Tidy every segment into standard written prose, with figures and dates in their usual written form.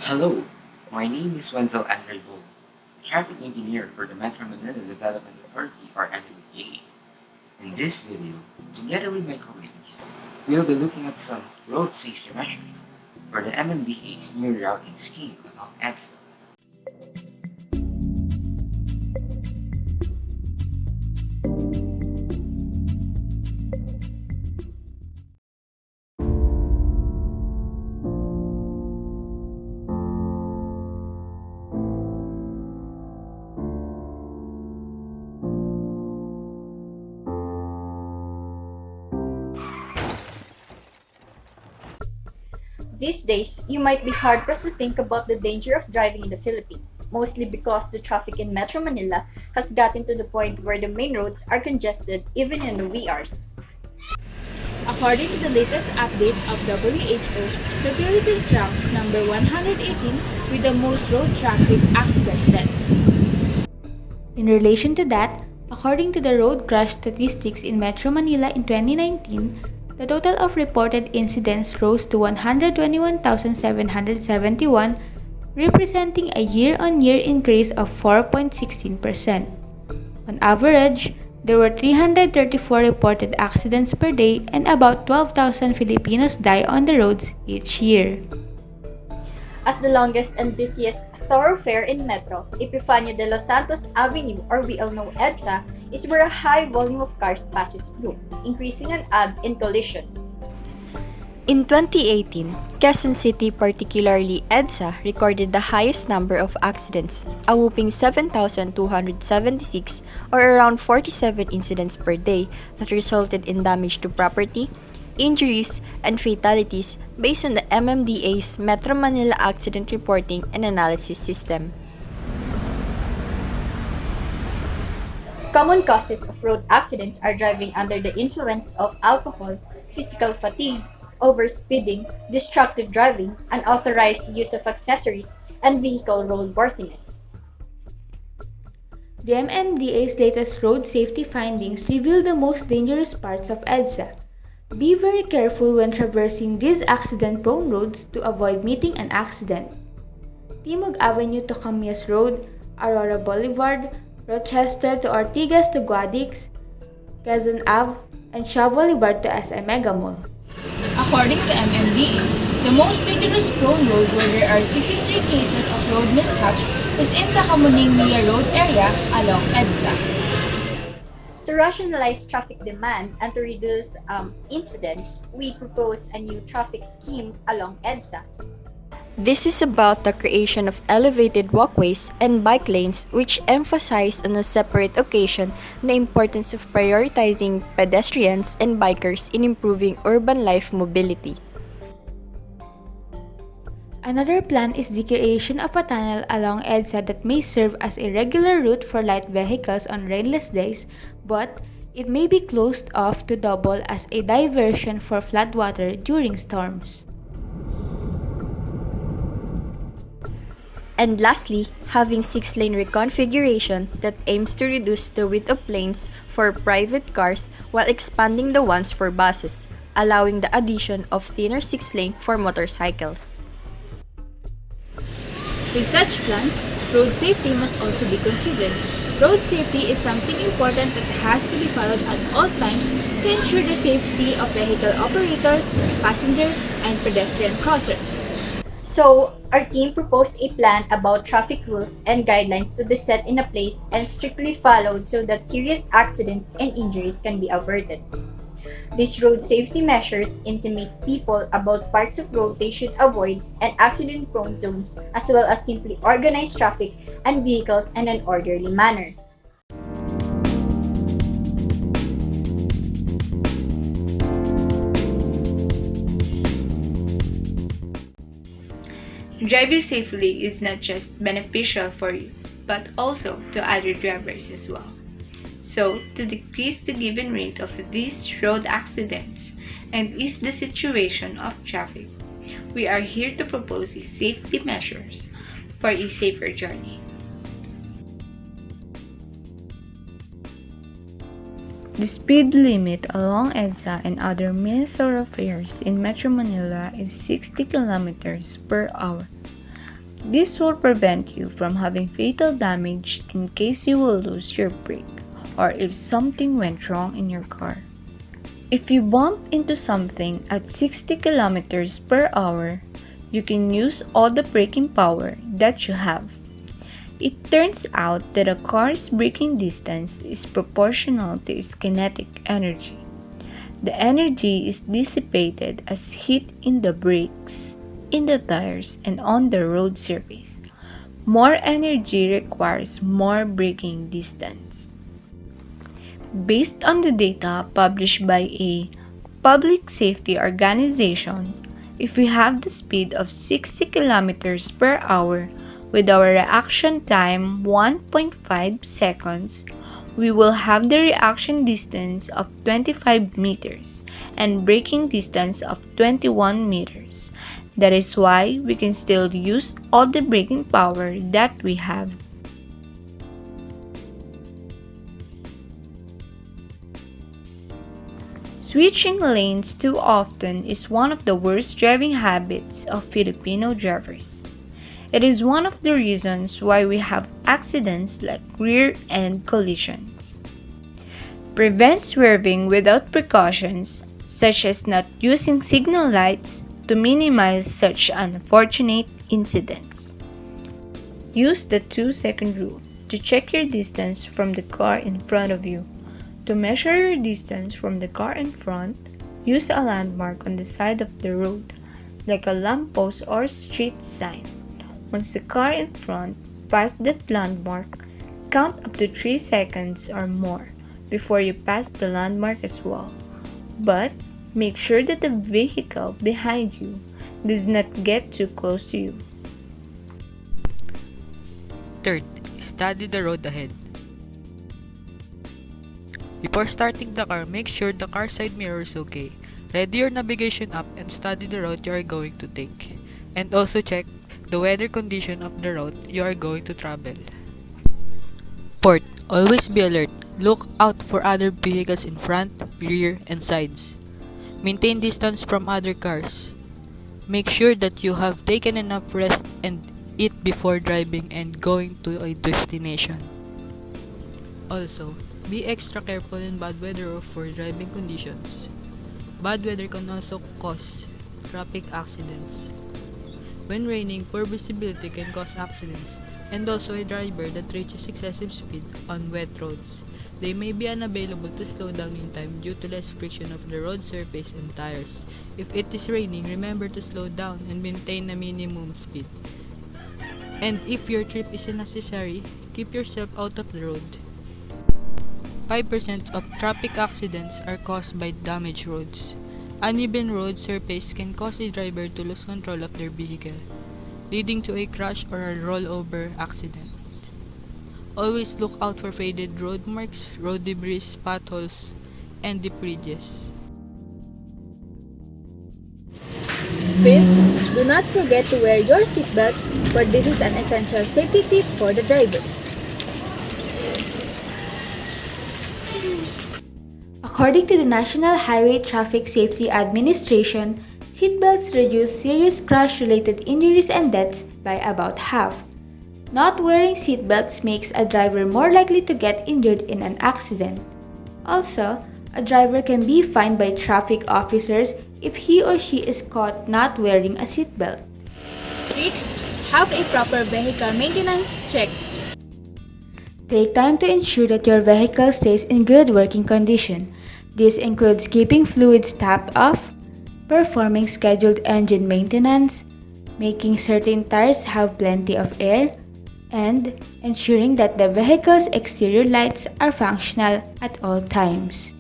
Hello, my name is Wenzel Andrei, traffic engineer for the Metro Manila Development Authority or MMDA. In this video, together with my colleagues, we'll be looking at some road safety measures for the MMDA's new routing scheme along EDSA. These days, you might be hard-pressed to think about the danger of driving in the Philippines, mostly because the traffic in Metro Manila has gotten to the point where the main roads are congested even in the wee hours. According to the latest update of WHO, the Philippines ranks number 118 with the most road traffic accident deaths. In relation to that, according to the road crash statistics in Metro Manila in 2019, the total of reported incidents rose to 121,771, representing a year-on-year increase of 4.16%. On average, there were 334 reported accidents per day and about 12,000 Filipinos die on the roads each year. As the longest and busiest thoroughfare in Metro, Epifanio de los Santos Avenue, or we all know EDSA, is where a high volume of cars passes through, increasing an odd in collision. In 2018, Quezon City, particularly EDSA, recorded the highest number of accidents, a whopping 7,276 or around 47 incidents per day that resulted in damage to property, injuries, and fatalities based on the MMDA's Metro Manila Accident Reporting and Analysis System. Common causes of road accidents are driving under the influence of alcohol, physical fatigue, overspeeding, distracted driving, unauthorized use of accessories, and vehicle roadworthiness. The MMDA's latest road safety findings reveal the most dangerous parts of EDSA. Be very careful when traversing these accident-prone roads to avoid meeting an accident. Timog Avenue to Camias Road, Aurora Boulevard, Rochester to Ortigas to Guadix, Quezon Ave, and Shaw Boulevard to SM Mega Mall. According to MMDA, the most dangerous prone road where there are 63 cases of road mishaps is in the Kamuning-Mia Road area along EDSA. To rationalize traffic demand and to reduce incidents, we propose a new traffic scheme along EDSA. This is about the creation of elevated walkways and bike lanes which emphasize on a separate occasion the importance of prioritizing pedestrians and bikers in improving urban life mobility. Another plan is the creation of a tunnel along EDSA that may serve as a regular route for light vehicles on rainless days, but it may be closed off to double as a diversion for floodwater during storms. And lastly, having 6-lane reconfiguration that aims to reduce the width of lanes for private cars while expanding the ones for buses, allowing the addition of thinner 6-lane for motorcycles. With such plans, road safety must also be considered. Road safety is something important that has to be followed at all times to ensure the safety of vehicle operators, passengers, and pedestrian crossers. So, our team proposed a plan about traffic rules and guidelines to be set in a place and strictly followed so that serious accidents and injuries can be averted. These road safety measures intimate people about parts of road they should avoid and accident-prone zones, as well as simply organize traffic and vehicles in an orderly manner. Driving safely is not just beneficial for you, but also to other drivers as well. So, to decrease the given rate of these road accidents and ease the situation of traffic, we are here to propose safety measures for a safer journey. The speed limit along EDSA and other main thoroughfares in Metro Manila is 60 kilometers per hour. This will prevent you from having fatal damage in case you will lose your brake or if something went wrong in your car. If you bump into something at 60 kilometers per hour, you can use all the braking power that you have. It turns out that a car's braking distance is proportional to its kinetic energy. The energy is dissipated as heat in the brakes, in the tires, and on the road surface. More energy requires more braking distance. Based on the data published by a public safety organization, if we have the speed of 60 kilometers per hour with our reaction time 1.5 seconds, we will have the reaction distance of 25 meters and braking distance of 21 meters. That is why we can still use all the braking power that we have. Switching lanes too often is one of the worst driving habits of Filipino drivers. It is one of the reasons why we have accidents like rear-end collisions. Prevent swerving without precautions, such as not using signal lights, to minimize such unfortunate incidents. Use the 2-second rule to check your distance from the car in front of you. To measure your distance from the car in front, use a landmark on the side of the road, like a lamppost or street sign. Once the car in front passes that landmark, count up to 3 seconds or more before you pass the landmark as well. But make sure that the vehicle behind you does not get too close to you. Third, study the road ahead. Before starting the car, make sure the car side mirror is okay. Ready your navigation app and study the route you are going to take. And also check the weather condition of the route you are going to travel. Fourth, always be alert. Look out for other vehicles in front, rear, and sides. Maintain distance from other cars. Make sure that you have taken enough rest and eat before driving and going to a destination. Also, be extra careful in bad weather or for driving conditions. Bad weather can also cause traffic accidents. When raining, poor visibility can cause accidents, and also a driver that reaches excessive speed on wet roads. They may be unavailable to slow down in time due to less friction of the road surface and tires. If it is raining, remember to slow down and maintain a minimum speed. And if your trip is unnecessary, keep yourself out of the road. 5% of traffic accidents are caused by damaged roads. Uneven road surface can cause a driver to lose control of their vehicle, leading to a crash or a rollover accident. Always look out for faded road marks, road debris, potholes, and debris. Fifth, do not forget to wear your seatbelts, for this is an essential safety tip for the drivers. According to the National Highway Traffic Safety Administration, seatbelts reduce serious crash-related injuries and deaths by about half. Not wearing seatbelts makes a driver more likely to get injured in an accident. Also, a driver can be fined by traffic officers if he or she is caught not wearing a seatbelt. Sixth, have a proper vehicle maintenance check. Take time to ensure that your vehicle stays in good working condition. This includes keeping fluids tapped off, performing scheduled engine maintenance, making certain tires have plenty of air, and ensuring that the vehicle's exterior lights are functional at all times.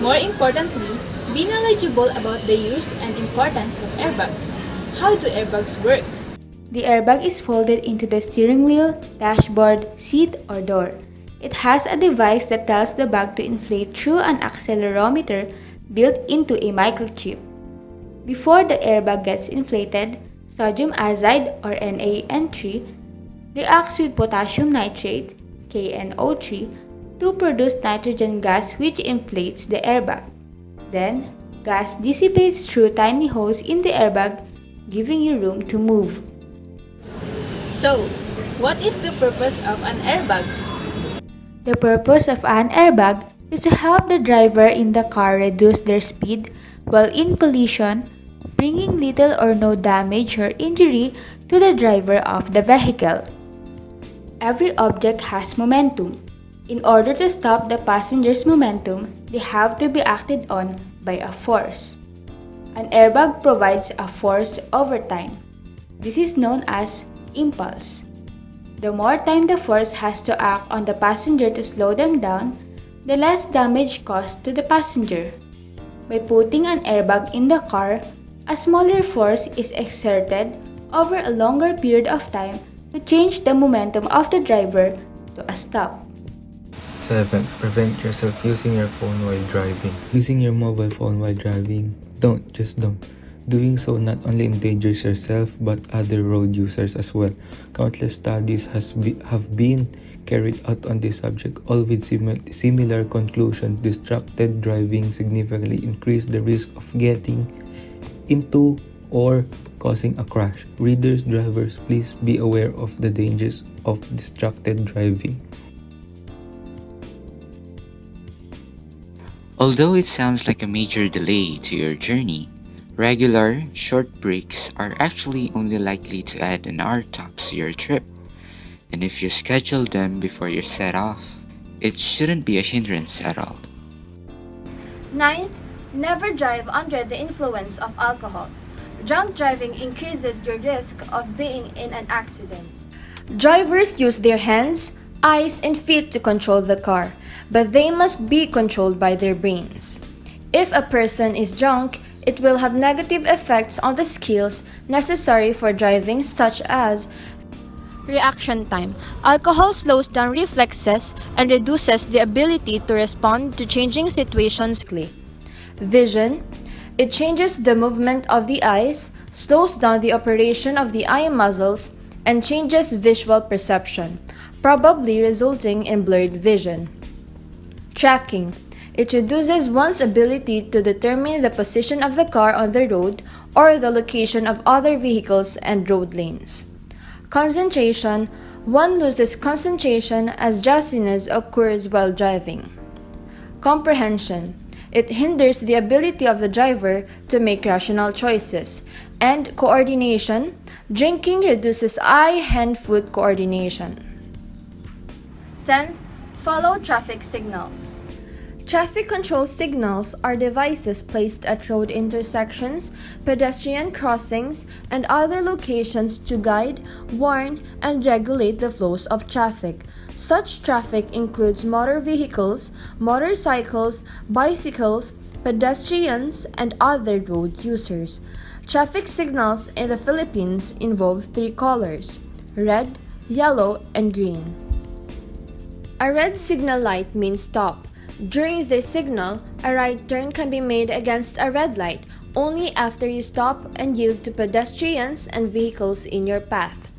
More importantly, be knowledgeable about the use and importance of airbags. How do airbags work? The airbag is folded into the steering wheel, dashboard, seat, or door. It has a device that tells the bag to inflate through an accelerometer built into a microchip. Before the airbag gets inflated, sodium azide or NaN3 reacts with potassium nitrate, KNO3, to produce nitrogen gas which inflates the airbag. Then, gas dissipates through tiny holes in the airbag, giving you room to move. So, what is the purpose of an airbag? The purpose of an airbag is to help the driver in the car reduce their speed while in collision, bringing little or no damage or injury to the driver of the vehicle. Every object has momentum. In order to stop the passenger's momentum, they have to be acted on by a force. An airbag provides a force over time. This is known as impulse. The more time the force has to act on the passenger to slow them down, the less damage caused to the passenger. By putting an airbag in the car, a smaller force is exerted over a longer period of time to change the momentum of the driver to a stop. 7. Prevent yourself using your phone while driving. Using your mobile phone while driving. Just don't. Doing so not only endangers yourself but other road users as well. Countless studies have been carried out on this subject, all with similar conclusions. Distracted driving significantly increases the risk of getting into or causing a crash. Readers, drivers, please be aware of the dangers of distracted driving. Although it sounds like a major delay to your journey, regular, short breaks are actually only likely to add an hour tops to your trip. And if you schedule them before you set off, it shouldn't be a hindrance at all. 9th, never drive under the influence of alcohol. Drunk driving increases your risk of being in an accident. Drivers use their hands, eyes, and feet to control the car, but they must be controlled by their brains. If a person is drunk, it will have negative effects on the skills necessary for driving, such as reaction time. Alcohol slows down reflexes and reduces the ability to respond to changing situations quickly. Vision. It changes the movement of the eyes, slows down the operation of the eye muscles, and changes visual perception, probably resulting in blurred vision. Tracking. It reduces one's ability to determine the position of the car on the road or the location of other vehicles and road lanes. Concentration. One loses concentration as drowsiness occurs while driving. Comprehension. It hinders the ability of the driver to make rational choices. And coordination. Drinking reduces eye-hand-foot coordination. 10th, follow traffic signals. Traffic control signals are devices placed at road intersections, pedestrian crossings, and other locations to guide, warn, and regulate the flows of traffic. Such traffic includes motor vehicles, motorcycles, bicycles, pedestrians, and other road users. Traffic signals in the Philippines involve 3 colors: red, yellow, and green. A red signal light means stop. During this signal, a right turn can be made against a red light only after you stop and yield to pedestrians and vehicles in your path.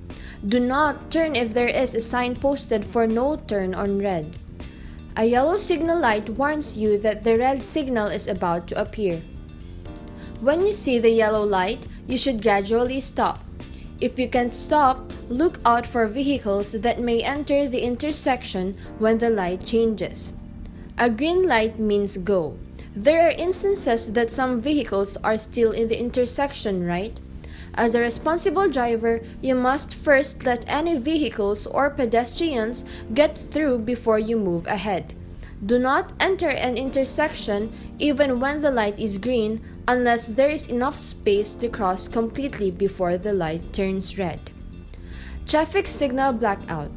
Do not turn if there is a sign posted for no turn on red. A yellow signal light warns you that the red signal is about to appear. When you see the yellow light, you should gradually stop. If you can't stop, look out for vehicles that may enter the intersection when the light changes. A green light means go. There are instances that some vehicles are still in the intersection, right? As a responsible driver, you must first let any vehicles or pedestrians get through before you move ahead. Do not enter an intersection even when the light is green unless there is enough space to cross completely before the light turns red. Traffic signal blackout.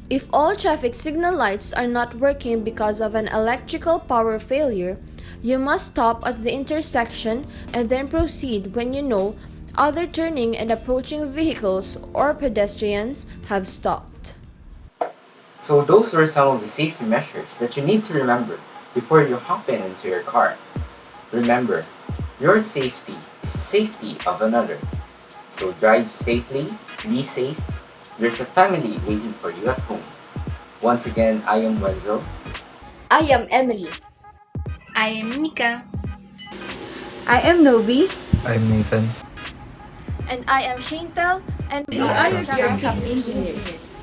If all traffic signal lights are not working because of an electrical power failure, you must stop at the intersection and then proceed when you know other turning and approaching vehicles or pedestrians have stopped. So those were some of the safety measures that you need to remember before you hop into your car. Remember, your safety is the safety of another. So drive safely, be safe. There's a family waiting for you at home. Once again, I am Wenzel. I am Emely. I am Mica. I am Novie. I'm Nathan. And I am Shaynetel, and We are your traffic engineers.